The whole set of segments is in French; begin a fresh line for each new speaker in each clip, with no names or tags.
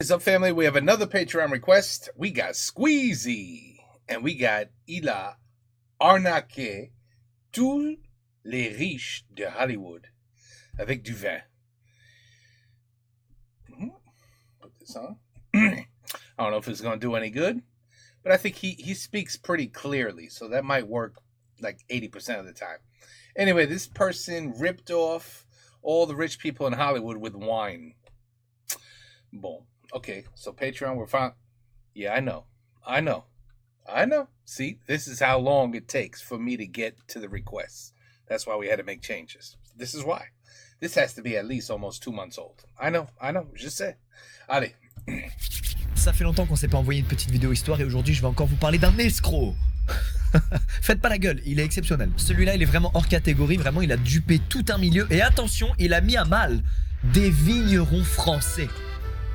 What's up, family? We have another Patreon request. We got Squeezie and we got Il a arnaqué tous les riches de Hollywood avec du vin. Put this on. I don't know if it's going to do any good, but I think he speaks pretty clearly, so that might work like 80% of the time. Anyway, this person ripped off all the rich people in Hollywood with wine. Boom. Okay, so Patreon, we're fine. Yeah, I know. See, this is how long it takes for me to get to the requests. That's why we had to make changes. This is why. This has to be at least almost 2 months old. I know, je sais. Allez.
Ça fait longtemps qu'on s'est pas envoyé une petite vidéo histoire et aujourd'hui je vais encore vous parler d'un escroc. Faites pas la gueule, il est exceptionnel. Celui-là, il est vraiment hors catégorie, vraiment, il a dupé tout un milieu. Et attention, il a mis à mal des vignerons français.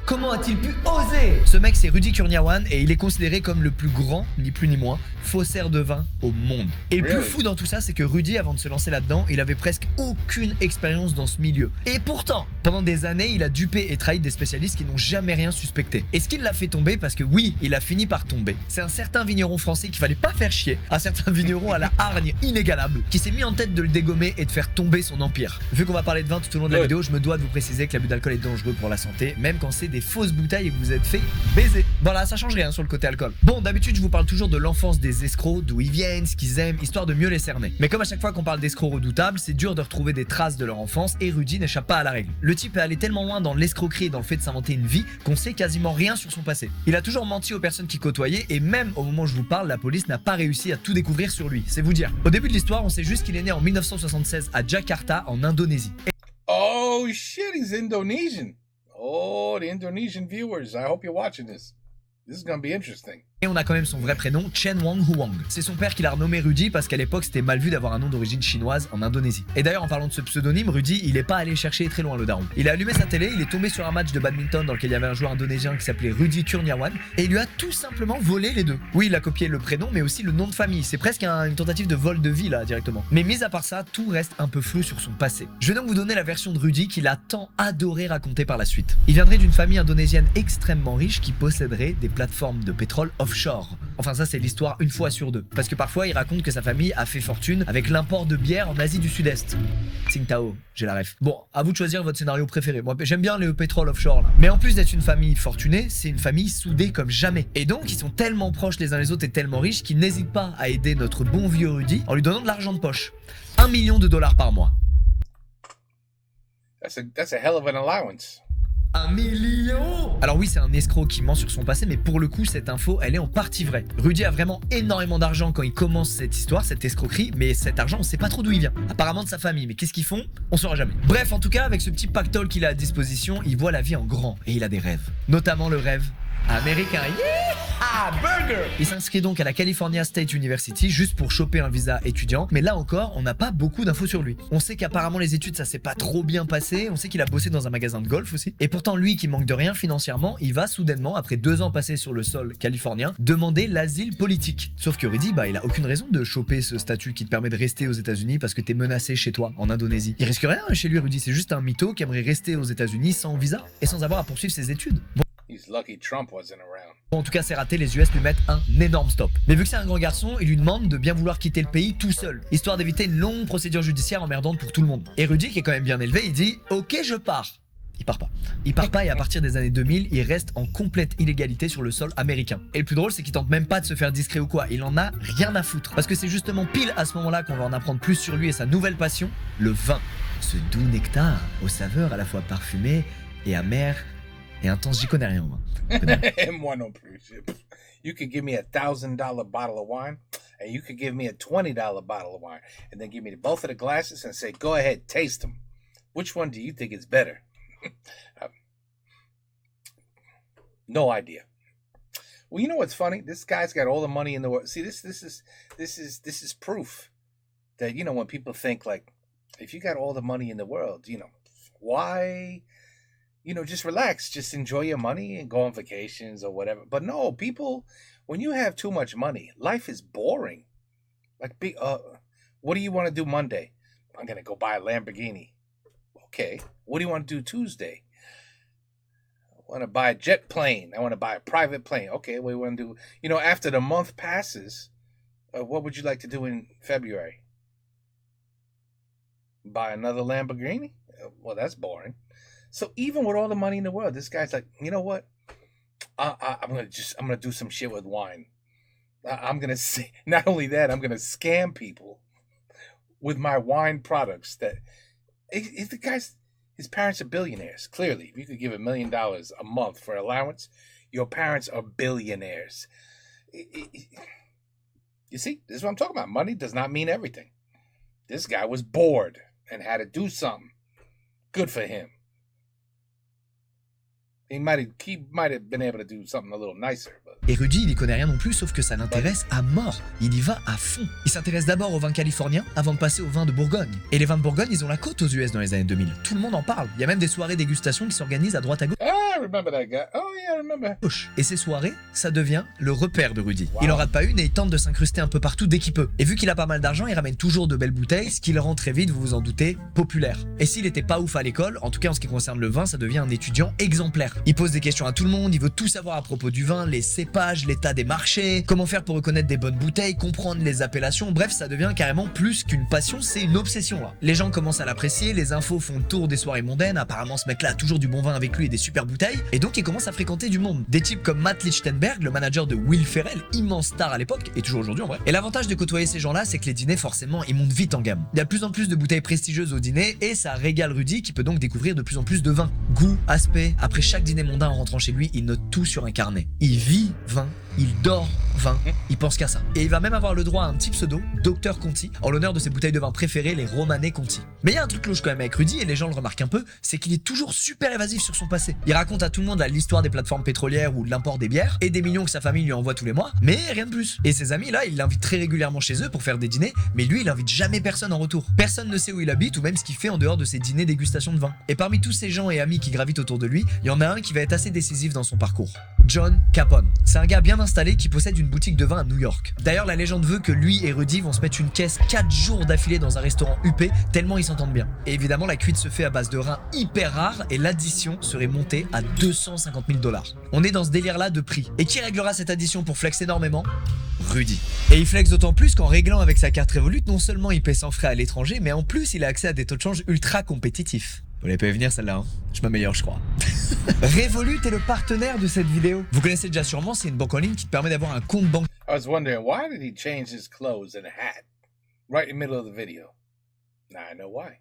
Comment a-t-il pu oser? Ce mec, c'est Rudy Kurniawan et il est considéré comme le plus grand, ni plus ni moins, faussaire de vin au monde. Et le plus fou dans tout ça, c'est que Rudy, avant de se lancer là-dedans, il avait presque aucune expérience dans ce milieu. Et pourtant, pendant des années, il a dupé et trahi des spécialistes qui n'ont jamais rien suspecté. Et ce qui l'a fait tomber, parce que oui, il a fini par tomber, c'est un certain vigneron français qu'il fallait pas faire chier, un certain vigneron à la hargne inégalable, qui s'est mis en tête de le dégommer et de faire tomber son empire. Vu qu'on va parler de vin tout au long de la vidéo, je me dois de vous préciser que l'abus d'alcool est dangereux pour la santé, même quand c'est des fausses bouteilles et que vous êtes fait baiser. Voilà, ça change rien sur le côté alcool. Bon, d'habitude, je vous parle toujours de l'enfance des escrocs, d'où ils viennent, ce qu'ils aiment, histoire de mieux les cerner. Mais comme à chaque fois qu'on parle d'escrocs redoutables, c'est dur de retrouver des traces de leur enfance et Rudy n'échappe pas à la règle. Le type est allé tellement loin dans l'escroquerie et dans le fait de s'inventer une vie qu'on sait quasiment rien sur son passé. Il a toujours menti aux personnes qui côtoyait et même au moment où je vous parle, la police n'a pas réussi à tout découvrir sur lui, c'est vous dire. Au début de l'histoire, on sait juste qu'il est né en 1976 à Jakarta, en Indonésie.
Oh shit, he's Indonesian. Oh, the Indonesian viewers, I hope you're watching this. This is gonna be interesting.
Et on a quand même son vrai prénom, Chen Wang Huang. C'est son père qui l'a renommé Rudy parce qu'à l'époque c'était mal vu d'avoir un nom d'origine chinoise en Indonésie. Et d'ailleurs en parlant de ce pseudonyme, Rudy il est pas allé chercher très loin le daron. Il a allumé sa télé, il est tombé sur un match de badminton dans lequel il y avait un joueur indonésien qui s'appelait Rudy Kurniawan et il lui a tout simplement volé les deux. Oui, il a copié le prénom mais aussi le nom de famille. C'est presque une tentative de vol de vie là directement. Mais mis à part ça, tout reste un peu flou sur son passé. Je vais donc vous donner la version de Rudy qu'il a tant adoré raconter par la suite. Il viendrait d'une famille indonésienne extrêmement riche qui posséderait des plateformes de pétrole offshore. Enfin ça c'est l'histoire une fois sur deux. Parce que parfois il raconte que sa famille a fait fortune avec l'import de bière en Asie du Sud-Est. Tsingtao, j'ai la ref. Bon, à vous de choisir votre scénario préféré. Moi j'aime bien le pétrole offshore là. Mais en plus d'être une famille fortunée, c'est une famille soudée comme jamais. Et donc ils sont tellement proches les uns les autres et tellement riches qu'ils n'hésitent pas à aider notre bon vieux Rudy en lui donnant de l'argent de poche. 1 million de dollars par mois.
That's a hell of an allowance.
1 million! Alors oui, c'est un escroc qui ment sur son passé, mais pour le coup, cette info, elle est en partie vraie. Rudy a vraiment énormément d'argent quand il commence cette histoire, cette escroquerie, mais cet argent, on sait pas trop d'où il vient. Apparemment de sa famille, mais qu'est-ce qu'ils font? On saura jamais. Bref, en tout cas, avec ce petit pactole qu'il a à disposition, il voit la vie en grand, et il a des rêves. Notamment le rêve américain. Yeah! Burger! Il s'inscrit donc à la California State University juste pour choper un visa étudiant, mais là encore, on n'a pas beaucoup d'infos sur lui. On sait qu'apparemment les études ça s'est pas trop bien passé, on sait qu'il a bossé dans un magasin de golf aussi, et pourtant lui qui manque de rien financièrement, il va soudainement, après 2 ans passés sur le sol californien, demander l'asile politique. Sauf que Rudy, il a aucune raison de choper ce statut qui te permet de rester aux États-Unis parce que t'es menacé chez toi, en Indonésie. Il risque rien chez lui, Rudy, c'est juste un mytho qui aimerait rester aux États-Unis sans visa et sans avoir à poursuivre ses études.
He's lucky Trump wasn't around.
Bon, en tout cas, c'est raté, les US lui mettent un énorme stop. Mais vu que c'est un grand garçon, il lui demande de bien vouloir quitter le pays tout seul, histoire d'éviter une longue procédure judiciaire emmerdante pour tout le monde. Et Rudy, qui est quand même bien élevé, il dit « Ok, je pars ». Il part pas. Il part pas et à partir des années 2000, il reste en complète illégalité sur le sol américain. Et le plus drôle, c'est qu'il tente même pas de se faire discret ou quoi. Il en a rien à foutre. Parce que c'est justement pile à ce moment-là qu'on va en apprendre plus sur lui et sa nouvelle passion, le vin. Ce doux nectar aux saveurs à la fois parfumées et amères et intenses. J'y connais rien, moi.
Moi non plus. You could give me $1,000 bottle of wine, and you could give me a $20 bottle of wine, and then give me both of the glasses and say, "Go ahead, taste them. Which one do you think is better?" No idea. Well, you know what's funny? This guy's got all the money in the world. See, this is proof that when people think like, if you got all the money in the world, why? Just relax, just enjoy your money and go on vacations or whatever. But no, people, when you have too much money, life is boring. Like, what do you want to do Monday? I'm going to go buy a Lamborghini. Okay. What do you want to do Tuesday? want to buy a jet plane. I want to buy a private plane. Okay, what do you want to do? You know, after the month passes, what would you like to do in February? Buy another Lamborghini? Well, that's boring. So even with all the money in the world, this guy's like, you know what? I'm gonna do some shit with wine. I'm gonna say, not only that, I'm gonna scam people with my wine products. That if the guy's, his parents are billionaires. Clearly, if you could give $1 million a month for allowance, your parents are billionaires. You see, this is what I'm talking about. Money does not mean everything. This guy was bored and had to do something. Good for him. He might have been able to do something a little nicer. But...
Et Rudy, il y connaît rien non plus, sauf que ça l'intéresse à mort. Il y va à fond. Il s'intéresse d'abord aux vins californiens avant de passer aux vins de Bourgogne. Et les vins de Bourgogne, ils ont la cote aux US dans les années 2000. Tout le monde en parle. Il y a même des soirées dégustation qui s'organisent à droite à gauche.
I remember that guy. Oh yeah, I remember.
Et ces soirées, ça devient le repère de Rudy.
Wow.
Il en rate pas une et il tente de s'incruster un peu partout dès qu'il peut. Et vu qu'il a pas mal d'argent, il ramène toujours de belles bouteilles, ce qui le rend très vite, vous vous en doutez, populaire. Et s'il était pas ouf à l'école, en tout cas en ce qui concerne le vin, ça devient un étudiant exemplaire. Il pose des questions à tout le monde, il veut tout savoir à propos du vin, les cépages, l'état des marchés, comment faire pour reconnaître des bonnes bouteilles, comprendre les appellations, bref, ça devient carrément plus qu'une passion, c'est une obsession là. Les gens commencent à l'apprécier, les infos font le tour des soirées mondaines, apparemment ce mec-là a toujours du bon vin avec lui et des super bouteilles, et donc il commence à fréquenter du monde. Des types comme Matt Lichtenberg, le manager de Will Ferrell, immense star à l'époque, et toujours aujourd'hui en vrai. Et l'avantage de côtoyer ces gens-là, c'est que les dîners forcément, ils montent vite en gamme. Il y a de plus en plus de bouteilles prestigieuses au dîner, et ça régale Rudy qui peut donc découvrir de plus en plus de vins. Goût, aspect, après chaque dîner mondain en rentrant chez lui, il note tout sur un carnet. Il vit vin, il dort vin, il pense qu'à ça. Et il va même avoir le droit à un petit pseudo, Dr Conti, en l'honneur de ses bouteilles de vin préférées, les Romanée Conti. Mais il y a un truc cloche quand même avec Rudy, et les gens le remarquent un peu, c'est qu'il est toujours super évasif sur son passé. Il raconte à tout le monde l'histoire des plateformes pétrolières ou de l'import des bières, et des millions que sa famille lui envoie tous les mois, mais rien de plus. Et ses amis là, il l'invite très régulièrement chez eux pour faire des dîners, mais lui il invite jamais personne en retour. Personne ne sait où il habite ou même ce qu'il fait en dehors de ses dîners dégustation de vin. Et parmi tous ces gens et amis qui gravitent autour de lui, il y en a un qui va être assez décisif dans son parcours. John Capone. C'est un gars bien installé qui possède une boutique de vin à New York. D'ailleurs, la légende veut que lui et Rudy vont se mettre une caisse 4 jours d'affilée dans un restaurant huppé, tellement ils s'entendent bien. Et évidemment, la cuite se fait à base de reins hyper rares et l'addition serait montée à $250 000. On est dans ce délire-là de prix. Et qui réglera cette addition pour flex énormément ? Rudy. Et il flex d'autant plus qu'en réglant avec sa carte Revolut, non seulement il paie sans frais à l'étranger, mais en plus il a accès à des taux de change ultra compétitifs. Vous l'avez pas vu venir celle-là, hein ? Je m'améliore, je crois. Revolut est le partenaire de cette vidéo. Vous connaissez déjà sûrement, c'est une banque en ligne qui te permet d'avoir un compte bancaire.
I was wondering, why did he change his clothes and a hat right in the middle of the video? Now I know why.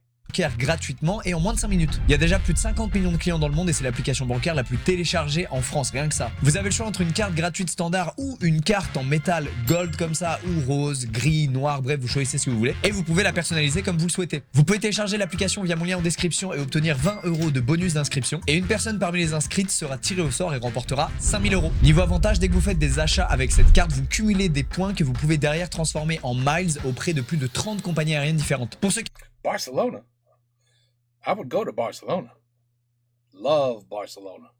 Gratuitement et en moins de 5 minutes. Il y a déjà plus de 50 millions de clients dans le monde et c'est l'application bancaire la plus téléchargée en France, rien que ça. Vous avez le choix entre une carte gratuite standard ou une carte en métal gold comme ça, ou rose, gris, noir, bref, vous choisissez ce que vous voulez. Et vous pouvez la personnaliser comme vous le souhaitez. Vous pouvez télécharger l'application via mon lien en description et obtenir 20 € de bonus d'inscription. Et une personne parmi les inscrites sera tirée au sort et remportera 5 000 €. Niveau avantage, dès que vous faites des achats avec cette carte, vous cumulez des points que vous pouvez derrière transformer en miles auprès de plus de 30 compagnies aériennes différentes. Pour ceux qui...
Barcelona. I would go to Barcelona. Love Barcelona.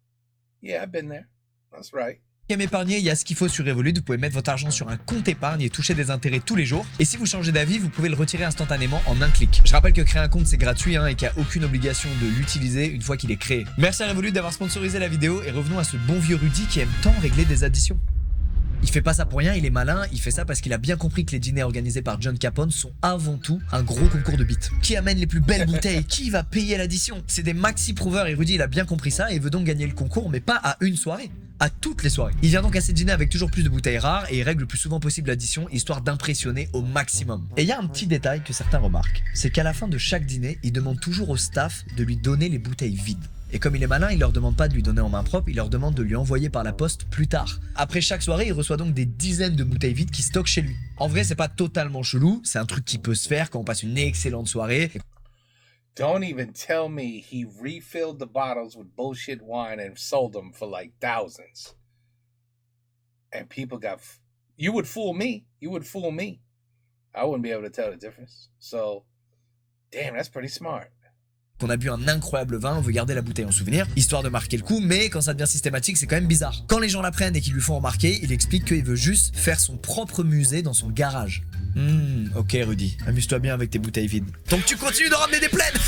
Yeah, I've been there. That's right.
aiment épargner, il y a ce qu'il faut sur Revolut. Vous pouvez mettre votre argent sur un compte épargne et toucher des intérêts tous les jours. Et si vous changez d'avis, vous pouvez le retirer instantanément en un clic. Je rappelle que créer un compte c'est gratuit et qu'il n'y a aucune obligation de l'utiliser une fois qu'il est créé. Merci à Revolut d'avoir sponsorisé la vidéo et revenons à ce bon vieux Rudy qui aime tant régler des additions. Il fait pas ça pour rien, il est malin, il fait ça parce qu'il a bien compris que les dîners organisés par John Capone sont avant tout un gros concours de beats. Qui amène les plus belles bouteilles? Qui va payer l'addition? C'est des maxi prouveurs et Rudy il a bien compris ça et veut donc gagner le concours, mais pas à une soirée, à toutes les soirées. Il vient donc à ces dîners avec toujours plus de bouteilles rares et il règle le plus souvent possible l'addition histoire d'impressionner au maximum. Et il y a un petit détail que certains remarquent, c'est qu'à la fin de chaque dîner, il demande toujours au staff de lui donner les bouteilles vides. Et comme il est malin, il leur demande pas de lui donner en main propre, il leur demande de lui envoyer par la poste plus tard. Après chaque soirée, il reçoit donc des dizaines de bouteilles vides qu'il stocke chez lui. En vrai, c'est pas totalement chelou, c'est un truc qui peut se faire quand on passe une excellente soirée.
Don't even tell me he refilled the bottles with bullshit wine and sold them for like thousands. And people got... You would fool me. You would fool me. I wouldn't be able to tell the difference. So, damn, that's pretty smart.
Qu'on a bu un incroyable vin, on veut garder la bouteille en souvenir, histoire de marquer le coup, mais quand ça devient systématique, c'est quand même bizarre. Quand les gens l'apprennent et qu'ils lui font remarquer, il explique qu'il veut juste faire son propre musée dans son garage. Ok Rudy, amuse-toi bien avec tes bouteilles vides. Donc tu continues de ramener des plaines.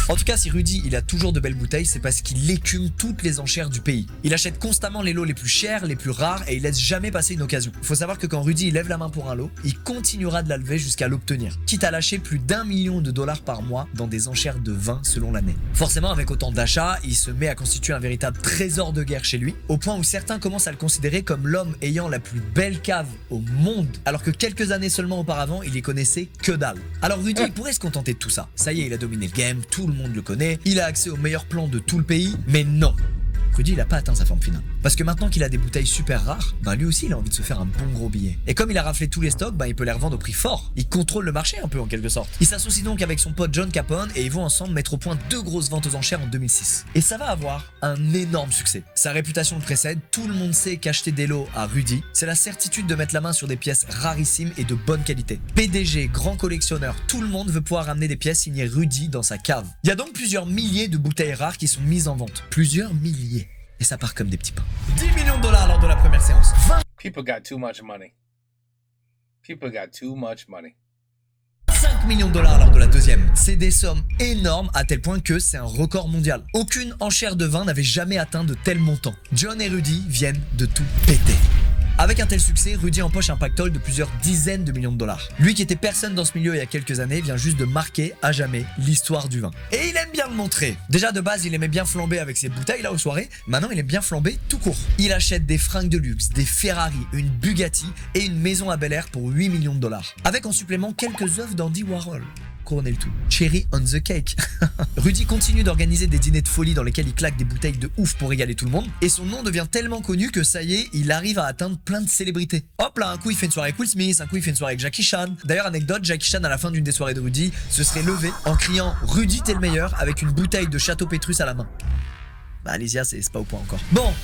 En tout cas, si Rudy il a toujours de belles bouteilles, c'est parce qu'il écume toutes les enchères du pays. Il achète constamment les lots les plus chers, les plus rares et il laisse jamais passer une occasion. Faut savoir que quand Rudy il lève la main pour un lot, il continuera de la lever jusqu'à l'obtenir, quitte à lâcher plus d'1 million de dollars par mois dans des enchères de vin selon l'année. Forcément, avec autant d'achats, il se met à constituer un véritable trésor de guerre chez lui, au point où certains commencent à le considérer comme l'homme ayant la plus belle cave au monde, alors que quelques années seulement auparavant, il y connaissait que dalle. Alors Rudy, il pourrait se contenter de tout ça. Ça y est, il a dominé le game, tout le monde le connaît, il a accès aux meilleurs plans de tout le pays, mais non. Rudy, il a pas atteint sa forme finale. Parce que maintenant qu'il a des bouteilles super rares, lui aussi il a envie de se faire un bon gros billet. Et comme il a raflé tous les stocks, il peut les revendre au prix fort. Il contrôle le marché un peu en quelque sorte. Il s'associe donc avec son pote John Capone et ils vont ensemble mettre au point 2 grosses ventes aux enchères en 2006. Et ça va avoir un énorme succès. Sa réputation le précède, tout le monde sait qu'acheter des lots à Rudy, c'est la certitude de mettre la main sur des pièces rarissimes et de bonne qualité. PDG, grand collectionneur, tout le monde veut pouvoir ramener des pièces signées Rudy dans sa cave. Il y a donc plusieurs milliers de bouteilles rares qui sont mises en vente. Plusieurs milliers. Et ça part comme des petits pains. 10 millions de dollars lors de la première séance. 20
People got too much money. People got too much money.
5 millions de dollars lors de la deuxième. C'est des sommes énormes à tel point que c'est un record mondial. Aucune enchère de vin n'avait jamais atteint de tels montants. John et Rudy viennent de tout péter. Avec un tel succès, Rudy empoche un pactole de plusieurs dizaines de millions de dollars. Lui qui était personne dans ce milieu il y a quelques années vient juste de marquer à jamais l'histoire du vin. Et il aime bien le montrer. Déjà de base, il aimait bien flamber avec ses bouteilles là aux soirées. Maintenant, il aime bien flamber tout court. Il achète des fringues de luxe, des Ferrari, une Bugatti et une maison à Bel Air pour 8 millions de dollars. Avec en supplément quelques œuvres d'Andy Warhol. Couronner le tout. Cherry on the cake. Rudy continue d'organiser des dîners de folie dans lesquels il claque des bouteilles de ouf pour régaler tout le monde. Et son nom devient tellement connu que ça y est, il arrive à atteindre plein de célébrités. Hop là, un coup il fait une soirée avec Will Smith, un coup il fait une soirée avec Jackie Chan. D'ailleurs, anecdote, Jackie Chan à la fin d'une des soirées de Rudy se serait levé en criant « Rudy t'es le meilleur » avec une bouteille de Château Pétrus à la main. Alésia, c'est pas au point encore. Bon,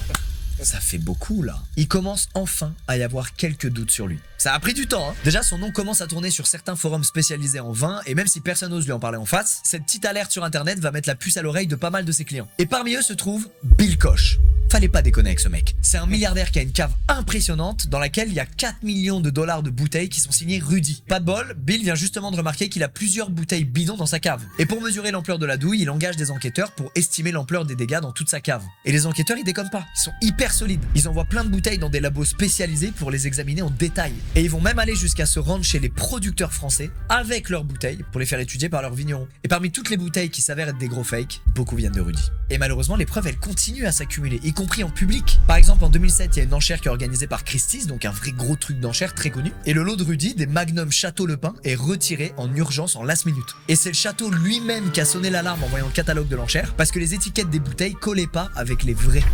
ça fait beaucoup là. Il commence enfin à y avoir quelques doutes sur lui. Ça a pris du temps, hein. Déjà, son nom commence à tourner sur certains forums spécialisés en vin, et même si personne n'ose lui en parler en face, cette petite alerte sur internet va mettre la puce à l'oreille de pas mal de ses clients. Et parmi eux se trouve Bill Koch. Fallait pas déconner avec ce mec. C'est un milliardaire qui a une cave impressionnante dans laquelle il y a 4 millions de dollars de bouteilles qui sont signées Rudy. Pas de bol, Bill vient justement de remarquer qu'il a plusieurs bouteilles bidons dans sa cave. Et pour mesurer l'ampleur de la douille, il engage des enquêteurs pour estimer l'ampleur des dégâts dans toute sa cave. Et les enquêteurs, ils déconnent pas. Ils sont hyper solides. Ils envoient plein de bouteilles dans des labos spécialisés pour les examiner en détail. Et ils vont même aller jusqu'à se rendre chez les producteurs français avec leurs bouteilles pour les faire étudier par leurs vignerons. Et parmi toutes les bouteilles qui s'avèrent être des gros fakes, beaucoup viennent de Rudy. Et malheureusement, les preuves, elles continuent à s'accumuler, y compris en public. Par exemple, en 2007, il y a une enchère qui est organisée par Christie's, donc un vrai gros truc d'enchère très connu. Et le lot de Rudy, des Magnum Château Le Pin, est retiré en urgence en last minute. Et c'est le château lui-même qui a sonné l'alarme en voyant le catalogue de l'enchère, parce que les étiquettes des bouteilles collaient pas avec les vraies.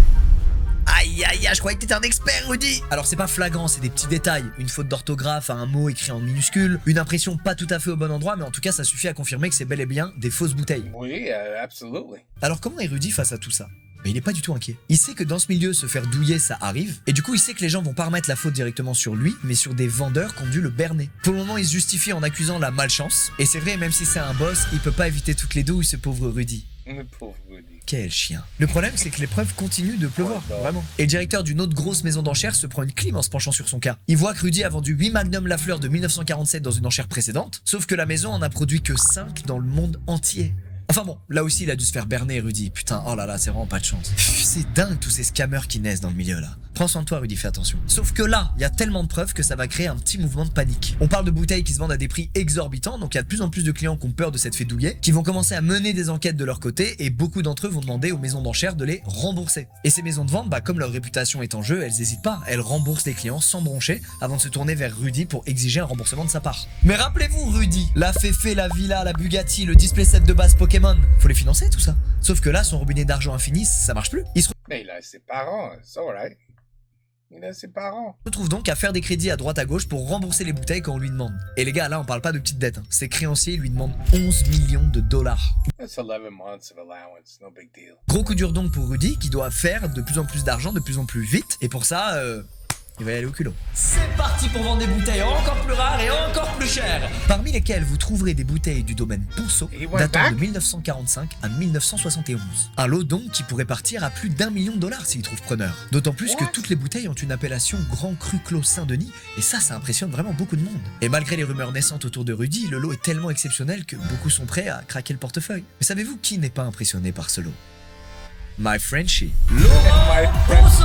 Aïe aïe aïe, je croyais que t'étais un expert, Rudy. Alors c'est pas flagrant, c'est des petits détails. Une faute d'orthographe à un mot écrit en minuscule, une impression pas tout à fait au bon endroit, mais en tout cas ça suffit à confirmer que c'est bel et bien des fausses bouteilles.
Oui, absolutely.
Alors comment est Rudy face à tout ça ? Mais il est pas du tout inquiet. Il sait que dans ce milieu, se faire douiller, ça arrive. Et du coup, il sait que les gens vont pas remettre la faute directement sur lui, mais sur des vendeurs qui ont dû le berner. Pour le moment, il se justifie en accusant la malchance. Et c'est vrai, même si c'est un boss, il peut pas éviter toutes les douilles, ce pauvre Rudy.
Le pauvre Rudy.
Quel chien. Le problème, c'est que les preuves continuent de pleuvoir, vraiment. Et le directeur d'une autre grosse maison d'enchères se prend une clim en se penchant sur son cas. Il voit que Rudy a vendu 8 Magnum Lafleur de 1947 dans une enchère précédente, sauf que la maison en a produit que 5 dans le monde entier. Enfin bon, là aussi il a dû se faire berner Rudy, putain, oh là là, c'est vraiment pas de chance. C'est dingue tous ces scammers qui naissent dans le milieu là. Prends soin de toi Rudy, fais attention. Sauf que là, il y a tellement de preuves que ça va créer un petit mouvement de panique. On parle de bouteilles qui se vendent à des prix exorbitants, donc il y a de plus en plus de clients qui ont peur de s'être fait douiller, qui vont commencer à mener des enquêtes de leur côté, et beaucoup d'entre eux vont demander aux maisons d'enchères de les rembourser. Et ces maisons de vente, comme leur réputation est en jeu, elles hésitent pas, elles remboursent les clients sans broncher, avant de se tourner vers Rudy pour exiger un remboursement de sa part. Mais rappelez-vous Rudy, la Féfé, la Villa, la Bugatti, le display set de base Pokémon, faut les financer tout ça. Sauf que là, son robinet d'argent infini, ça marche plus.
Mais il a ses parents, c'est alright. Il a ses parents.
Se trouve donc à faire des crédits à droite à gauche pour rembourser les bouteilles quand on lui demande. Et les gars, là on parle pas de petites dettes, hein. Ses créanciers lui demandent 11 millions de dollars.
That's 11 months of allowance, no big deal.
Gros coup dur donc pour Rudy qui doit faire de plus en plus d'argent de plus en plus vite. Et pour ça, il va y aller au culot. C'est parti pour vendre des bouteilles encore plus rares et encore plus chères. Parmi lesquelles vous trouverez des bouteilles du domaine Ponceau datant de 1945 à 1971. Un lot donc qui pourrait partir à plus d'1 million de dollars s'il trouve preneur. D'autant plus que toutes les bouteilles ont une appellation Grand Cru Clos Saint-Denis et ça impressionne vraiment beaucoup de monde. Et malgré les rumeurs naissantes autour de Rudy, le lot est tellement exceptionnel que beaucoup sont prêts à craquer le portefeuille. Mais savez-vous qui n'est pas impressionné par ce lot? My Frenchie, Laurent Ponceau.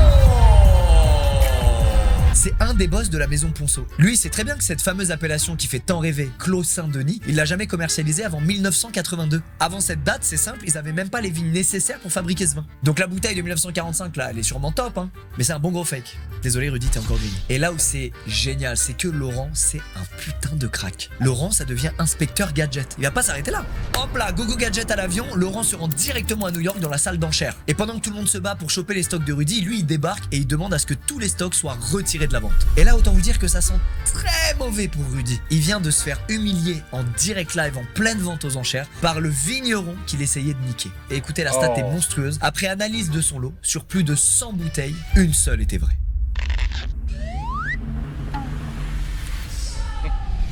C'est un des boss de la maison Ponceau. Lui, c'est très bien que cette fameuse appellation qui fait tant rêver, Clos Saint-Denis, il l'a jamais commercialisée avant 1982. Avant cette date, c'est simple, ils avaient même pas les vignes nécessaires pour fabriquer ce vin. Donc la bouteille de 1945, là, elle est sûrement top, hein, mais c'est un bon gros fake. Désolé Rudy, t'es encore grillé. Et là où c'est génial, c'est que Laurent, c'est un putain de crack. Laurent, ça devient inspecteur gadget. Il va pas s'arrêter là. Hop là, gogo gadget à l'avion, Laurent se rend directement à New York dans la salle d'enchères. Et pendant que tout le monde se bat pour choper les stocks de Rudy, lui il débarque et il demande à ce que tous les stocks soient retirés de la vente. Et là, autant vous dire que ça sent très mauvais pour Rudy. Il vient de se faire humilier en direct live, en pleine vente aux enchères, par le vigneron qu'il essayait de niquer. Et écoutez, la stat est monstrueuse. Après analyse de son lot, sur plus de 100 bouteilles, une seule était vraie.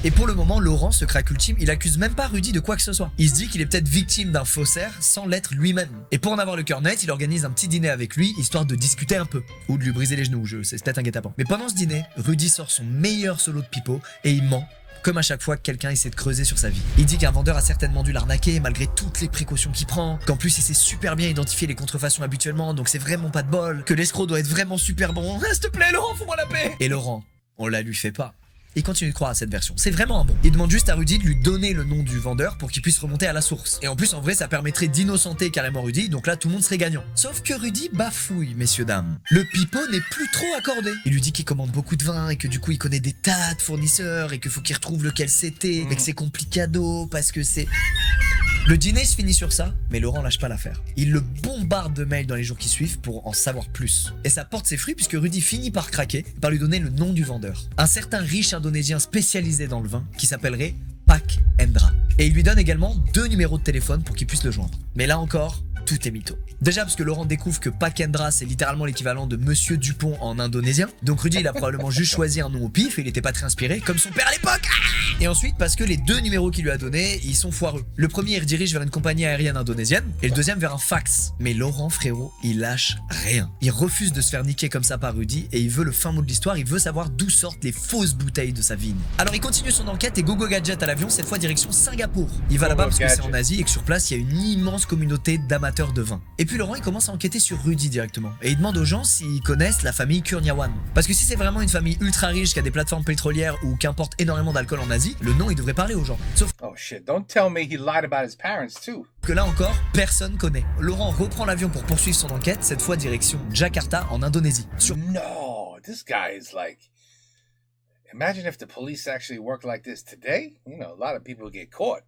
Et pour le moment, Laurent, ce crack ultime, il accuse même pas Rudy de quoi que ce soit. Il se dit qu'il est peut-être victime d'un faussaire sans l'être lui-même. Et pour en avoir le cœur net, il organise un petit dîner avec lui, histoire de discuter un peu. Ou de lui briser les genoux, c'est peut-être un guet-apens. Mais pendant ce dîner, Rudy sort son meilleur solo de pipeau et il ment. Comme à chaque fois que quelqu'un essaie de creuser sur sa vie. Il dit qu'un vendeur a certainement dû l'arnaquer malgré toutes les précautions qu'il prend, qu'en plus il sait super bien identifier les contrefaçons habituellement, donc c'est vraiment pas de bol, que l'escroc doit être vraiment super bon. S'il te plaît Laurent, fous-moi la paix. Et Laurent, on la lui fait pas. Il continue de croire à cette version, c'est vraiment un bon. Il demande juste à Rudy de lui donner le nom du vendeur pour qu'il puisse remonter à la source. Et en plus en vrai ça permettrait d'innocenter carrément Rudy, donc là tout le monde serait gagnant. Sauf que Rudy bafouille, messieurs dames. Le pipeau n'est plus trop accordé. Il lui dit qu'il commande beaucoup de vin et que du coup il connaît des tas de fournisseurs et qu'il faut qu'il retrouve lequel c'était, mais que c'est complicado parce que c'est... Le dîner se finit sur ça, mais Laurent lâche pas l'affaire. Il le bombarde de mails dans les jours qui suivent pour en savoir plus. Et ça porte ses fruits puisque Rudy finit par craquer, par lui donner le nom du vendeur. Un certain riche indonésien spécialisé dans le vin qui s'appellerait Pak Endra. Et il lui donne également 2 numéros de téléphone pour qu'il puisse le joindre. Mais là encore, tout est mytho. Déjà parce que Laurent découvre que Pak Endra c'est littéralement l'équivalent de Monsieur Dupont en indonésien. Donc Rudy il a probablement juste choisi un nom au pif et il était pas très inspiré, comme son père à l'époque. Et ensuite parce que les 2 numéros qu'il lui a donnés, ils sont foireux. Le premier il redirige vers une compagnie aérienne indonésienne et le deuxième vers un fax. Mais Laurent frérot, il lâche rien. Il refuse de se faire niquer comme ça par Rudy et il veut le fin mot de l'histoire, il veut savoir d'où sortent les fausses bouteilles de sa vigne. Alors il continue son enquête et gogo gadget à l'avion, cette fois direction Singapour. Il va là-bas parce que c'est en Asie et que sur place il y a une immense communauté d'amateurs de vin. Et puis Laurent il commence à enquêter sur Rudy directement et il demande aux gens s'ils connaissent la famille Kurniawan. Parce que si c'est vraiment une famille ultra riche qui a des plateformes pétrolières ou qui importe énormément d'alcool en Asie, le nom il devrait parler aux gens. Sauf
Oh shit, don't tell me he lied about his parents too.
que là encore, personne connaît. Laurent reprend l'avion pour poursuivre son enquête, cette fois direction Jakarta en Indonésie.
No, this guy is like... Imagine if the police actually worked like this today. You know, a lot of people get caught.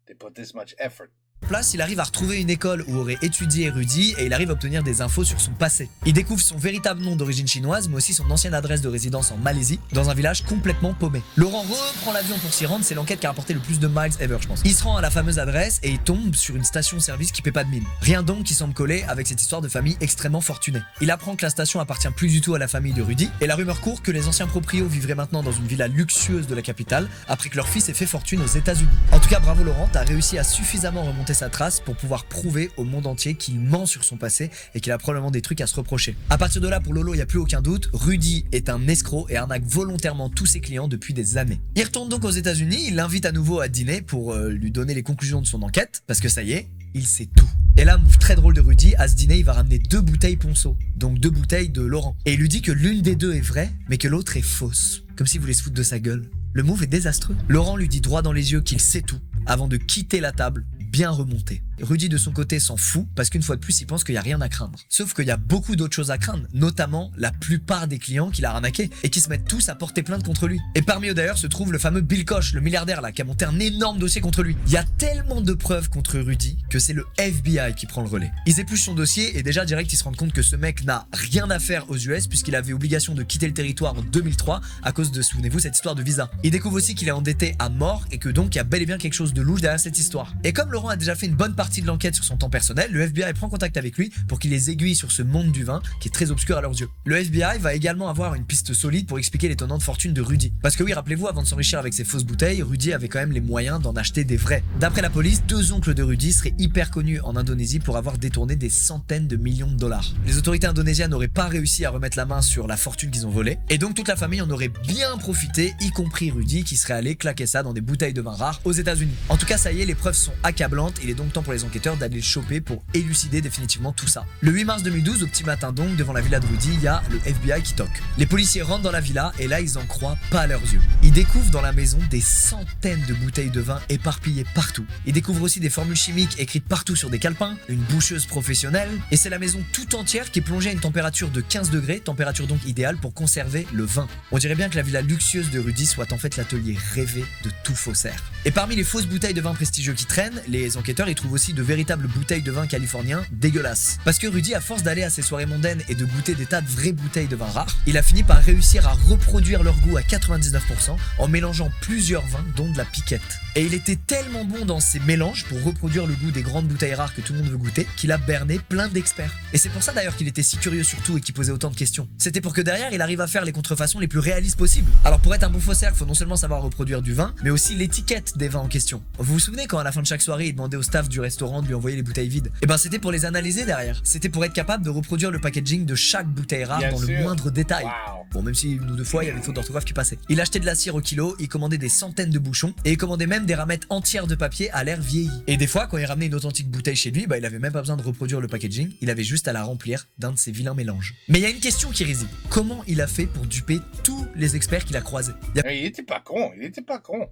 They put this much effort.
Place, il arrive à retrouver une école où aurait étudié Rudy et il arrive à obtenir des infos sur son passé. Il découvre son véritable nom d'origine chinoise, mais aussi son ancienne adresse de résidence en Malaisie, dans un village complètement paumé. Laurent reprend l'avion pour s'y rendre, c'est l'enquête qui a rapporté le plus de miles ever, je pense. Il se rend à la fameuse adresse et il tombe sur une station-service qui paie pas de mine. Rien donc qui semble coller avec cette histoire de famille extrêmement fortunée. Il apprend que la station appartient plus du tout à la famille de Rudy et la rumeur court que les anciens proprios vivraient maintenant dans une villa luxueuse de la capitale après que leur fils ait fait fortune aux États-Unis. En tout cas, bravo Laurent, t'as réussi à suffisamment remonter sa trace pour pouvoir prouver au monde entier qu'il ment sur son passé et qu'il a probablement des trucs à se reprocher. À partir de là, pour Lolo, il n'y a plus aucun doute, Rudy est un escroc et arnaque volontairement tous ses clients depuis des années. Il retourne donc aux États-Unis, il l'invite à nouveau à dîner pour lui donner les conclusions de son enquête, parce que ça y est, il sait tout. Et là, move très drôle de Rudy, à ce dîner, il va ramener 2 bouteilles Ponceau, donc 2 bouteilles de Laurent. Et il lui dit que l'une des 2 est vraie, mais que l'autre est fausse. Comme s'il voulait se foutre de sa gueule. Le move est désastreux. Laurent lui dit droit dans les yeux qu'il sait tout, avant de quitter la table, bien remonté. Rudy de son côté s'en fout parce qu'une fois de plus il pense qu'il n'y a rien à craindre. Sauf qu'il y a beaucoup d'autres choses à craindre, notamment la plupart des clients qu'il a arnaqués et qui se mettent tous à porter plainte contre lui. Et parmi eux d'ailleurs se trouve le fameux Bill Koch, le milliardaire là, qui a monté un énorme dossier contre lui. Il y a tellement de preuves contre Rudy que c'est le FBI qui prend le relais. Ils épluchent son dossier et déjà direct ils se rendent compte que ce mec n'a rien à faire aux US puisqu'il avait obligation de quitter le territoire en 2003 à cause de, souvenez-vous, cette histoire de visa. Il découvre aussi qu'il est endetté à mort et que donc il y a bel et bien quelque chose de louche derrière cette histoire. Et comme Laurent Laurent a déjà fait une bonne partie de l'enquête sur son temps personnel. Le FBI prend contact avec lui pour qu'il les aiguille sur ce monde du vin qui est très obscur à leurs yeux. Le FBI va également avoir une piste solide pour expliquer l'étonnante fortune de Rudy. Parce que oui, rappelez-vous, avant de s'enrichir avec ses fausses bouteilles, Rudy avait quand même les moyens d'en acheter des vrais. D'après la police, 2 oncles de Rudy seraient hyper connus en Indonésie pour avoir détourné des centaines de millions de dollars. Les autorités indonésiennes n'auraient pas réussi à remettre la main sur la fortune qu'ils ont volée, et donc toute la famille en aurait bien profité, y compris Rudy qui serait allé claquer ça dans des bouteilles de vin rares aux États-Unis. En tout cas, ça y est, les preuves sont accablantes, il est donc temps pour les enquêteurs d'aller le choper pour élucider définitivement tout ça. Le 8 mars 2012, au petit matin donc, devant la villa de Rudy, il y a le FBI qui toque. Les policiers rentrent dans la villa et là, ils en croient pas à leurs yeux. Ils découvrent dans la maison des centaines de bouteilles de vin éparpillées partout. Ils découvrent aussi des formules chimiques écrites partout sur des calepins, une boucheuse professionnelle, et c'est la maison tout entière qui est plongée à une température de 15 degrés, température donc idéale pour conserver le vin. On dirait bien que la villa luxueuse de Rudy soit en fait l'atelier rêvé de tout faussaire. Et parmi les fausses bouteilles de vin prestigieux qui traînent, les enquêteurs y trouvent aussi de véritables bouteilles de vin californiens dégueulasses. Parce que Rudy, à force d'aller à ses soirées mondaines et de goûter des tas de vraies bouteilles de vin rares, il a fini par réussir à reproduire leur goût à 99% en mélangeant plusieurs vins, dont de la piquette. Et il était tellement bon dans ses mélanges pour reproduire le goût des grandes bouteilles rares que tout le monde veut goûter, qu'il a berné plein d'experts. Et c'est pour ça d'ailleurs qu'il était si curieux surtout et qu'il posait autant de questions. C'était pour que derrière il arrive à faire les contrefaçons les plus réalistes possibles. Alors pour être un bon faussaire, il faut non seulement savoir reproduire du vin, mais aussi l'étiquette des vins en question. Vous vous souvenez quand à la fin de chaque soirée il demandait au staff du restaurant de lui envoyer les bouteilles vides? Et ben c'était pour les analyser derrière. C'était pour être capable de reproduire le packaging de chaque bouteille rare dans le moindre détail.
Wow.
Bon, même si une ou deux fois il y avait une faute d'orthographe qui passait. Il achetait de la cire au kilo, il commandait des centaines de bouchons et il commandait même des ramettes entières de papier à l'air vieilli. Et des fois quand il ramenait une authentique bouteille chez lui, bah il avait même pas besoin de reproduire le packaging, il avait juste à la remplir d'un de ses vilains mélanges. Mais il y a une question qui réside. Comment il a fait pour duper tous les experts qu'il a croisés?
Il était pas con,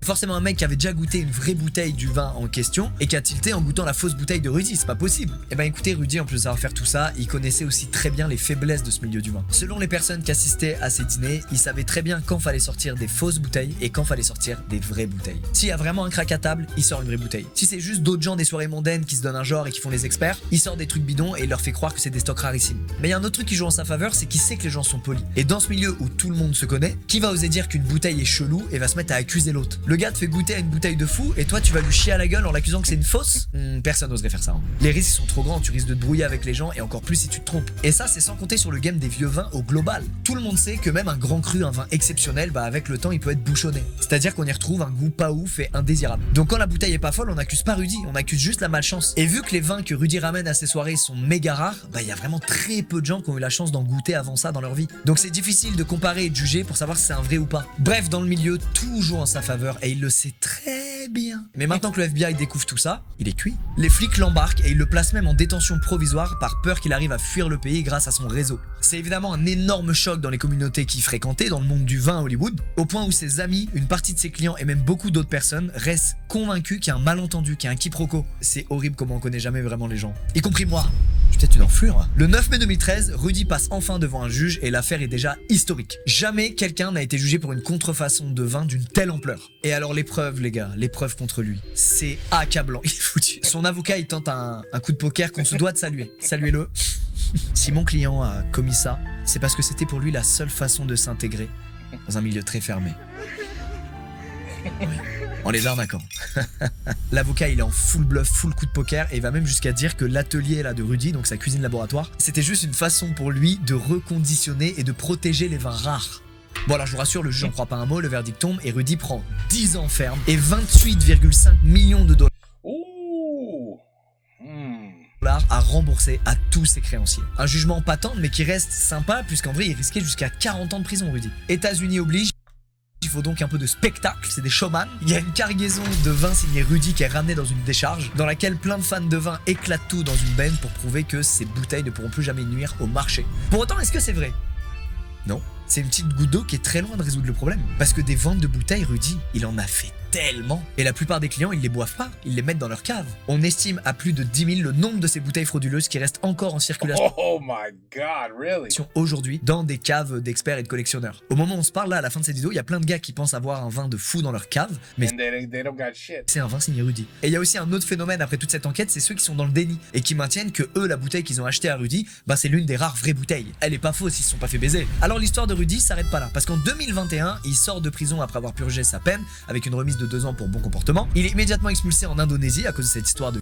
Forcément un mec qui avait déjà goûté une vraie bouteille du vin en question et qui a tilté en goûtant la fausse bouteille de Rudy, c'est pas possible. Et ben écoutez, Rudy, en plus de savoir faire tout ça, il connaissait aussi très bien les faiblesses de ce milieu du vin. Selon les personnes qui assistaient à ces dîners, il savait très bien quand fallait sortir des fausses bouteilles et quand fallait sortir des vraies bouteilles. S'il y a vraiment un crack à table, il sort une vraie bouteille. Si c'est juste d'autres gens des soirées mondaines qui se donnent un genre et qui font les experts, il sort des trucs bidons et il leur fait croire que c'est des stocks rarissimes. Mais il y a un autre truc qui joue en sa faveur, c'est qu'il sait que les gens sont polis. Et dans ce milieu où tout le monde se connaît, qui va oser dire qu'une bouteille est chelou et va se mettre à accuser l'autre? Le gars te fait goûter à une bouteille de fou et toi tu vas lui chier à la gueule en l'accusant que c'est une fausse? Personne n'oserait faire ça. Hein. Les risques sont trop grands, tu risques de te brouiller avec les gens et encore plus si tu te trompes. Et ça c'est sans compter sur le game des vieux vins au global. Tout le monde sait que même un grand cru, un vin exceptionnel, bah avec le temps il peut être bouchonné. C'est-à-dire qu'on y retrouve un goût pas ouf et indésirable. Donc quand la bouteille est pas folle, on accuse pas Rudy, on accuse juste la malchance. Et vu que les vins que Rudy ramène à ses soirées sont méga rares, bah il y a vraiment très peu de gens qui ont eu la chance d'en goûter avant ça dans leur vie. Donc c'est difficile de comparer et de juger pour savoir si c'est un vrai ou pas. Bref, dans le milieu, tout joue en sa faveur et il le sait très bien. Mais maintenant que le FBI découvre tout ça, il est cuit. Les flics l'embarquent et ils le placent même en détention provisoire par peur qu'il arrive à fuir le pays grâce à son réseau. C'est évidemment un énorme choc dans les communautés qu'il fréquentait dans le monde du vin à Hollywood, au point où ses amis, une partie de ses clients et même beaucoup d'autres personnes restent convaincus qu'il y a un malentendu, qu'il y a un quiproquo. C'est horrible comment on connaît jamais vraiment les gens. Y compris moi. Je suis peut-être une enflure. Le 9 mai 2013, Rudy passe enfin devant un juge et l'affaire est déjà historique. Jamais quelqu'un n'a été jugé pour une contrefaçon de vin d'une telle ampleur. Et alors les preuves, les gars, les preuves contre lui, c'est accablant. Il est foutu. Son avocat, il tente un coup de poker qu'on se doit de saluer. Saluez-le. Si mon client a commis ça, c'est parce que c'était pour lui la seule façon de s'intégrer dans un milieu très fermé. Oui. En les arnaquant. L'avocat il est en full bluff, full coup de poker et il va même jusqu'à dire que l'atelier là de Rudy, donc sa cuisine laboratoire, c'était juste une façon pour lui de reconditionner et de protéger les vins rares. Bon alors je vous rassure, le juge n'en croit pas un mot, le verdict tombe et Rudy prend 10 ans ferme et 28,5 millions de dollars. À rembourser à tous ses créanciers. Un jugement patent mais qui reste sympa puisqu'en vrai il risquait jusqu'à 40 ans de prison Rudy. États-Unis oblige. Il faut donc un peu de spectacle, c'est des showman. Il y a une cargaison de vin signé Rudy qui est ramenée dans une décharge dans laquelle plein de fans de vin éclatent tout dans une benne pour prouver que ces bouteilles ne pourront plus jamais nuire au marché. Pour autant, est-ce que c'est vrai? Non. C'est une petite goutte d'eau qui est très loin de résoudre le problème. Parce que des ventes de bouteilles, Rudy, il en a fait tellement. Et la plupart des clients, ils les boivent pas, ils les mettent dans leur cave. On estime à plus de 10 000 le nombre de ces bouteilles frauduleuses qui restent encore en circulation.
Oh my god, really?
Aujourd'hui, dans des caves d'experts et de collectionneurs. Au moment où on se parle là, à la fin de cette vidéo, il y a plein de gars qui pensent avoir un vin de fou dans leur cave, mais
they don't got shit.
C'est un vin signé Rudy. Et il y a aussi un autre phénomène après toute cette enquête, c'est ceux qui sont dans le déni et qui maintiennent que eux, la bouteille qu'ils ont achetée à Rudy, bah c'est l'une des rares vraies bouteilles. Elle est pas fausse, ils se sont pas fait baiser. Alors l'histoire de Rudy s'arrête pas là, parce qu'en 2021, il sort de prison après avoir purgé sa peine avec une remise de de 2 ans pour bon comportement. Il est immédiatement expulsé en Indonésie à cause de cette histoire de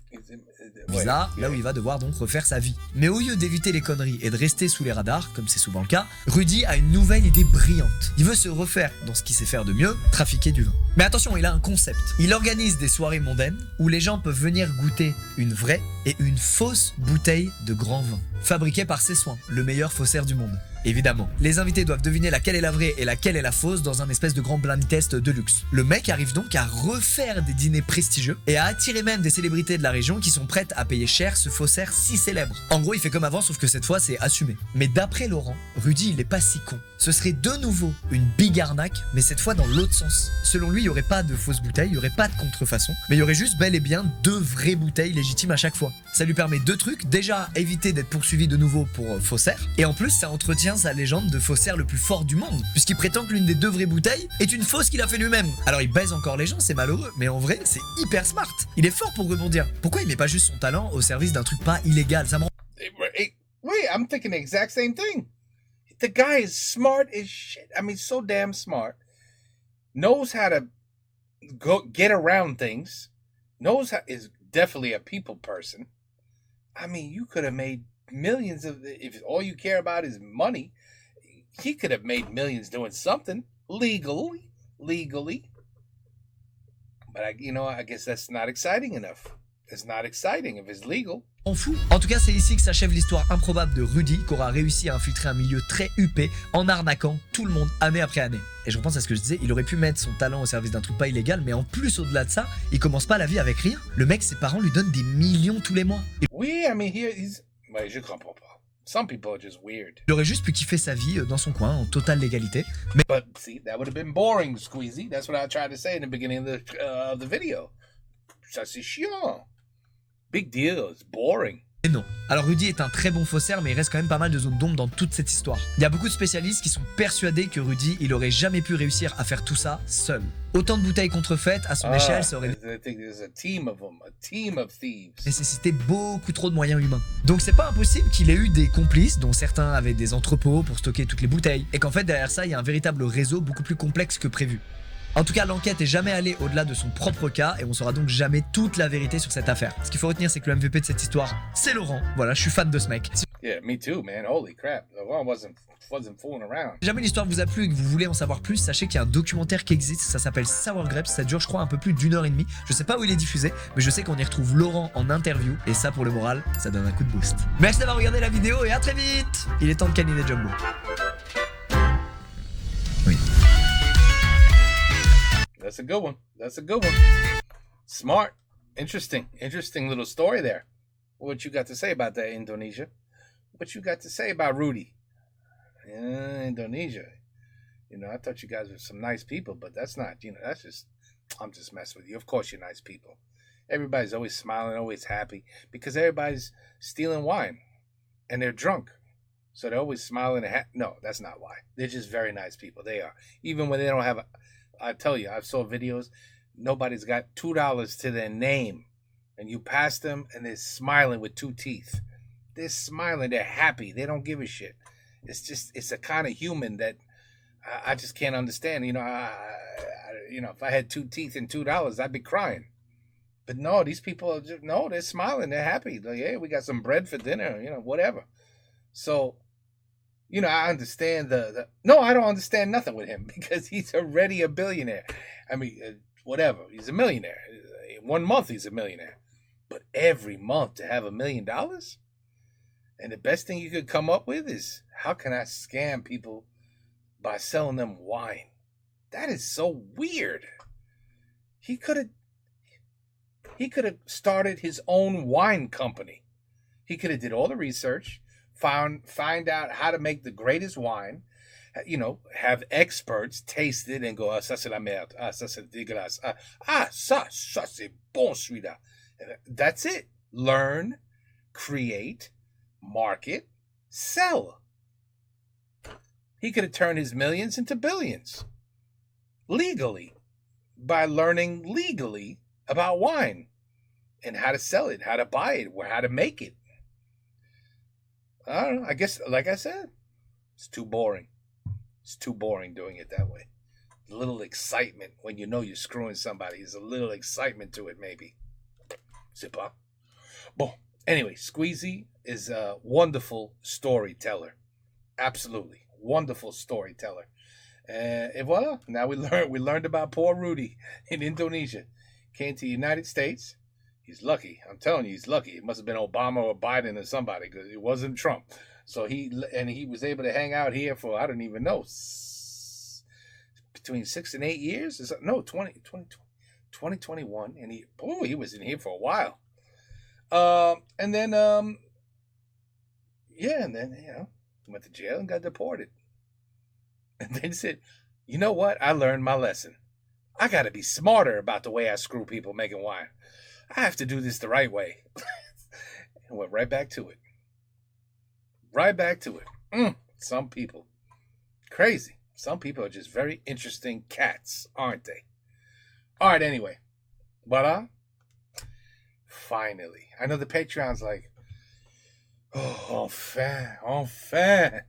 visa, là où il va devoir donc refaire sa vie. Mais au lieu d'éviter les conneries et de rester sous les radars, comme c'est souvent le cas, Rudy a une nouvelle idée brillante. Il veut se refaire dans ce qu'il sait faire de mieux, trafiquer du vin. Mais attention, il a un concept. Il organise des soirées mondaines où les gens peuvent venir goûter une vraie et une fausse bouteille de grand vin, fabriquée par ses soins, le meilleur faussaire du monde. Évidemment, les invités doivent deviner laquelle est la vraie et laquelle est la fausse dans un espèce de grand blind test de luxe. Le mec arrive donc à refaire des dîners prestigieux et à attirer même des célébrités de la région qui sont prêtes à payer cher ce faussaire si célèbre. En gros, il fait comme avant, sauf que cette fois, c'est assumé. Mais d'après Laurent, Rudy, il est pas si con. Ce serait de nouveau une big arnaque, mais cette fois dans l'autre sens. Selon lui, il n'y aurait pas de fausses bouteilles, il n'y aurait pas de contrefaçon, mais il y aurait juste bel et bien 2 vraies bouteilles légitimes à chaque fois. Ça lui permet 2 trucs, déjà éviter d'être poursuivi de nouveau pour faussaire, et en plus ça entretient sa légende de faussaire le plus fort du monde, puisqu'il prétend que l'une des 2 vraies bouteilles est une fausse qu'il a fait lui-même. Alors il baise encore les gens, c'est malheureux, mais en vrai c'est hyper smart. Il est fort pour rebondir. Pourquoi il met pas juste son talent au service d'un truc pas illégal? Ça me rend...
Wait, I'm thinking the exact same thing. The guy is smart as shit. I mean, so damn smart. Knows how to get around things. Is definitely a people person. I mean, you could have made millions if all you care about is money. He could have made millions doing something legally. But I guess that's not exciting enough. It's not exciting if it's legal.
On fout. En tout cas, c'est ici que s'achève l'histoire improbable de Rudy, qui aura réussi à infiltrer un milieu très huppé en arnaquant tout le monde année après année. Et je repense à ce que je disais, il aurait pu mettre son talent au service d'un truc pas illégal, mais en plus au-delà de ça, il commence pas la vie avec rien. Le mec, ses parents lui donnent des millions tous les mois. Et
oui, I mean, ouais, je comprends pas. Some people are just weird.
Il aurait juste pu kiffer sa vie dans son coin, en totale légalité. Mais
But see, that would have been boring, Squeezie. That's what I tried to say in the beginning of the video. Ça c'est chiant. Big deal, it's boring.
Et non. Alors Rudy est un très bon faussaire, mais il reste quand même pas mal de zones d'ombre dans toute cette histoire. Il y a beaucoup de spécialistes qui sont persuadés que Rudy, il aurait jamais pu réussir à faire tout ça seul. Autant de bouteilles contrefaites à son échelle, ça aurait nécessité beaucoup trop de moyens humains. Donc c'est pas impossible qu'il ait eu des complices, dont certains avaient des entrepôts pour stocker toutes les bouteilles, et qu'en fait derrière ça, il y a un véritable réseau beaucoup plus complexe que prévu. En tout cas, l'enquête est jamais allée au-delà de son propre cas et on saura donc jamais toute la vérité sur cette affaire. Ce qu'il faut retenir, c'est que le MVP de cette histoire, c'est Laurent. Voilà, je suis fan de ce mec.
Yeah, me too, man. Holy crap. Laurent wasn't fooling around.
Si jamais l'histoire vous a plu et que vous voulez en savoir plus, sachez qu'il y a un documentaire qui existe, ça s'appelle Sour Grapes, ça dure je crois un peu plus d'1h30. Je sais pas où il est diffusé, mais je sais qu'on y retrouve Laurent en interview et ça pour le moral, ça donne un coup de boost. Merci d'avoir regardé la vidéo et à très vite. Il est temps de câliner Jumbo. Oui.
That's a good one. Smart. Interesting little story there. What you got to say about that, Indonesia? What you got to say about Rudy? Indonesia. I thought you guys were some nice people, but that's not, I'm just messing with you. Of course you're nice people. Everybody's always smiling, always happy, because everybody's stealing wine, and they're drunk. So they're always smiling and no, that's not why. They're just very nice people. They are. Even when they don't have I tell you, I saw videos, nobody's got $2 to their name. And you pass them and they're smiling with 2 teeth. They're smiling, they're happy, they don't give a shit. It's a kind of human that I just can't understand. If I had 2 teeth and $2, I'd be crying. But no, these people they're smiling, they're happy. Like, hey, we got some bread for dinner, whatever. So, I understand no, I don't understand nothing with him because he's already a billionaire. I mean, whatever. He's a millionaire. In 1 month, he's a millionaire. But every month to have $1 million? And the best thing you could come up with is, how can I scam people by selling them wine? That is so weird. He could have started his own wine company. He could have did all the research, find out how to make the greatest wine, have experts taste it and go, ça c'est la merde, ça c'est dégueulasse, ça c'est bon celui-là. That's it. Learn, create, market, sell. He could have turned his millions into billions legally by learning legally about wine and how to sell it, how to buy it, how to make it. I don't know. I guess, like I said, it's too boring. It's too boring doing it that way. a little excitement when you know you're screwing somebody. There's a little excitement to it, maybe. C'est pas? Bon. Anyway, Squeezy is a wonderful storyteller. Absolutely. Wonderful storyteller. And voila, now we learned about poor Rudy in Indonesia. Came to the United States. He's lucky. I'm telling you, he's lucky. It must have been Obama or Biden or somebody, because it wasn't Trump. So he was able to hang out here for, I don't even know, between 6 and 8 years. No, 2021, and he was in here for a while. And then went to jail and got deported. And then said, you know what? I learned my lesson. I got to be smarter about the way I screw people making wine. I have to do this the right way. And went right back to it. Right back to it. Some people. Crazy. Some people are just very interesting cats, aren't they? All right, anyway. But finally. I know the Patreon's like, oh, enfin.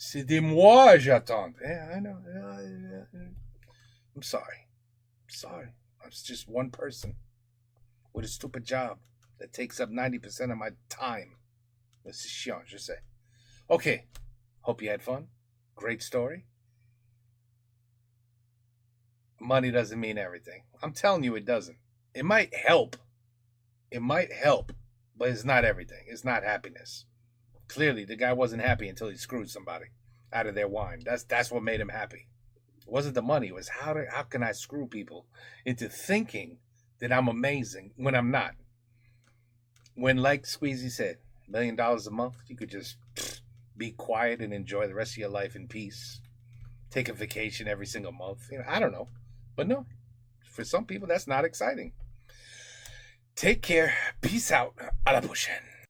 C'est des mois j'attends. Yeah, I know. I'm sorry. I'm just one person with a stupid job that takes up 90% of my time. This is chiant, je sais. Okay. Hope you had fun. Great story. Money doesn't mean everything. I'm telling you, it doesn't. It might help. But it's not everything. It's not happiness. Clearly, the guy wasn't happy until he screwed somebody out of their wine. That's what made him happy. It wasn't the money. It was how can I screw people into thinking that I'm amazing when I'm not. When, like Squeezy said, $1 million a month, you could just be quiet and enjoy the rest of your life in peace. Take a vacation every single month. I don't know. But no, for some people, that's not exciting. Take care. Peace out. À la prochaine.